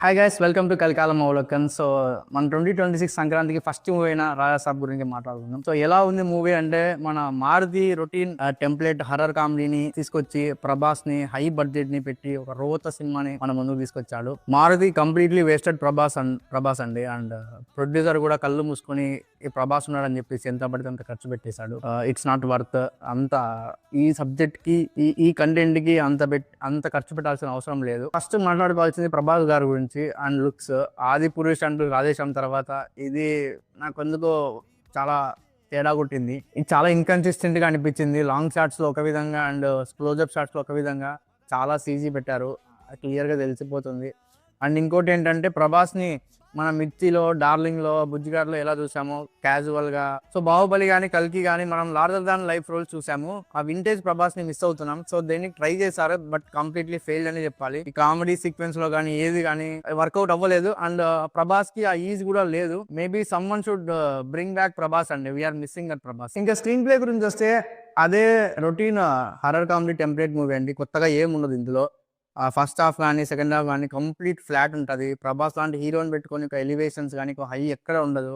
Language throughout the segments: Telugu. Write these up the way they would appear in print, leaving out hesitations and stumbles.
హాయ్ గైస్, వెల్కమ్ టు కలికాలం అవలోకన్. సో మన 2026 సంక్రాంతికి ఫస్ట్ మూవీ అయిన రాజాసాబ్ గురించి మాట్లాడుకుందాం. సో ఎలా ఉంది మూవీ అంటే, మన మారుతి రొటీన్ టెంప్లెట్ హర్రర్ కామెడీని తీసుకొచ్చి ప్రభాస్ ని హై బడ్జెట్ ని పెట్టి ఒక రోత సినిమాని మన ముందుకు తీసుకొచ్చాడు. మారుతి కంప్లీట్లీ వేస్టెడ్ ప్రభాస్ అండి. అండ్ ప్రొడ్యూసర్ కూడా కళ్ళు మూసుకొని ఈ ప్రభాస్ ఉన్నాడని చెప్పేసి ఎంత పడితే అంత ఖర్చు పెట్టేశాడు. It's not worth. అంత ఈ సబ్జెక్ట్ కి ఈ కంటెంట్ కి అంత ఖర్చు పెట్టాల్సిన అవసరం లేదు. ఫస్ట్ మాట్లాడుకోవాల్సింది ప్రభాస్ గారి గురించి అండ్ లుక్స్. ఆది పురుష్ అంటూ రాధేశ్యామ్ తర్వాత ఇది నాకు ఎందుకో చాలా తేడా కొట్టింది. ఇది చాలా ఇన్కన్సిస్టెంట్ గా అనిపించింది. లాంగ్ షాట్స్ లో ఒక విధంగా అండ్ క్లోజ్అప్ షాట్స్ లో ఒక విధంగా చాలా సీజీ పెట్టారు. క్లియర్ గా తెలిసిపోతుంది. అండ్ ఇంకోటి ఏంటంటే, ప్రభాస్ ని మన మిర్చిలో, డార్లింగ్ లో, బుజ్జిగాడ్లో ఎలా చూసామో క్యాజువల్ గా, సో బాహుబలి కానీ కల్కి కానీ మనం లార్జర్ దాన్ లైఫ్ రోల్ చూసాము. ఆ వింటేజ్ ప్రభాస్ ని మిస్ అవుతున్నాం. సో దీన్ని ట్రై చేశారు, బట్ కంప్లీట్లీ ఫెయిల్ అని చెప్పాలి. ఈ కామెడీ సీక్వెన్స్ లో కానీ ఏది కానీ వర్కౌట్ అవ్వలేదు. అండ్ ప్రభాస్ కి ఆ ఈజ్ కూడా లేదు. Maybe someone should bring back Prabhas అండి. We're missing that Prabhas. ఇంకా స్క్రీన్ ప్లే గురించి వస్తే, అదే routine horror comedy template movie అండి. కొత్తగా ఏముండదు ఇందులో. ఫస్ట్ హాఫ్ కానీ సెకండ్ హాఫ్ కానీ కంప్లీట్ ఫ్లాట్ ఉంటుంది. ప్రభాస్ లాంటి హీరోని పెట్టుకొని ఒక ఎలివేషన్స్ కానీ ఒక హై ఎక్కడ ఉండదు.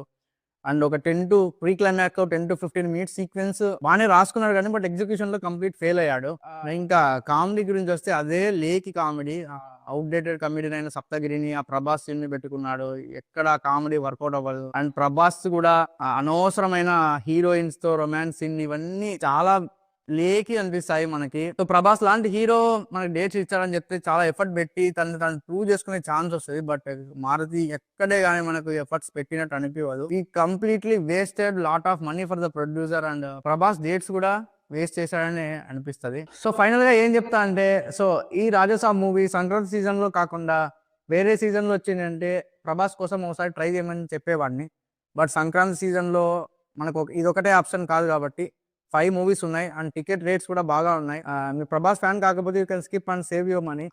అండ్ ఒక 10 to pre climax 10 to 15 minutes sequence బాగానే రాసుకున్నాడు కానీ, బట్ ఎగ్జిక్యూషన్ లో కంప్లీట్ ఫెయిల్ అయ్యాడు. ఇంకా కామెడీ గురించి వస్తే, అదే లేకి కామెడీ. అవుట్డేటెడ్ కమెడీ అయిన సప్తగిరిని ఆ ప్రభాస్ సీన్ ని పెట్టుకున్నాడు. ఎక్కడ కామెడీ వర్కౌట్ అవ్వదు. అండ్ ప్రభాస్ కూడా అనవసరమైన హీరోయిన్స్ తో రొమాన్స్ సీన్ ఇవన్నీ చాలా లేకి అనిపిస్తాయి మనకి. సో ప్రభాస్ లాంటి హీరో మనకి డేట్స్ ఇచ్చారని చెప్తే చాలా ఎఫర్ట్ పెట్టి తను ప్రూవ్ చేసుకునే ఛాన్స్ వస్తుంది. బట్ మారుతి ఎక్కడే కానీ మనకు ఎఫర్ట్స్ పెట్టినట్టు అనిపించదు. ఈ completely wasted lot of money for the producer. And Prabhas dates కూడా వేస్ట్ చేశాడని అనిపిస్తుంది. సో ఫైనల్ గా ఏం చెప్తా అంటే, సో ఈ రాజాసాబ్ మూవీ సంక్రాంతి సీజన్ లో కాకుండా వేరే సీజన్ లో వచ్చిందంటే ప్రభాస్ కోసం ఒకసారి ట్రై చేయమని చెప్పేవాడిని. బట్ సంక్రాంతి సీజన్ లో మనకు ఇదొకటే ఆప్షన్ కాదు కాబట్టి 5 మూవీస్ ఉన్నాయి. అండ్ టికెట్ రేట్స్ కూడా బాగా ఉన్నాయి. మీరు ప్రభాస్ ఫ్యాన్ కాకపోతే you can skip and save your money.